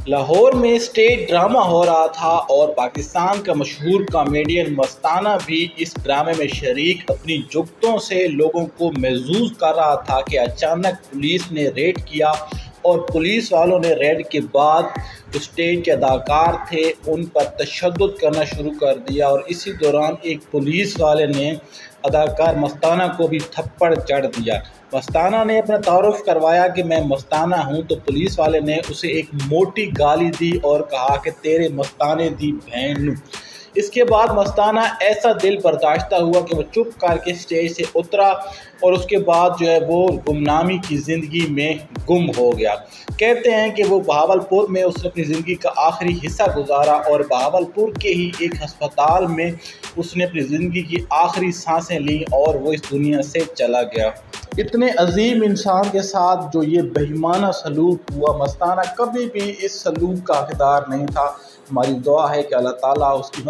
लाहौर में stage drama हो रहा था और पाकिस्तान का मशहूर कॉमेडियन मस्ताना भी इस ड्रामे में शरीक अपनी जुगतों से लोगों को महसूस कर रहा था कि अचानक पुलिस ने रेड किया और पुलिस वालों ने रेड के बाद जो स्टेज के अदाकार थे उन पर तशद्दुद करना शुरू कर दिया और इसी दौरान एक पुलिस वाले ने अदाकार मस्ताना को भी थप्पड़ जड़ दिया। मस्ताना ने अपना तारुफ करवाया कि मैं मस्ताना हूं, तो पुलिस वाले ने उसे एक मोटी गाली दी और कहा कि तेरे मस्ताने दी बहन। इसके बाद मस्ताना ऐसा दिल बर्दाश्त हुआ कि वो चुप करके स्टेज से उतरा और उसके बाद जो है वो गुमनामी की ज़िंदगी में गुम हो गया। कहते हैं कि वो बहावलपुर में उसने अपनी ज़िंदगी का आखिरी हिस्सा गुजारा और बहावलपुर के ही एक अस्पताल में उसने अपनी ज़िंदगी की आखिरी सांसें ली और वो इस दुनिया से चला गया। इतने अजीम इंसान के साथ जो ये बेईमाना सलूक हुआ, मस्ताना कभी भी इस सलूक का हकदार नहीं था। हमारी दुआ है कि अल्लाह ताला उसकी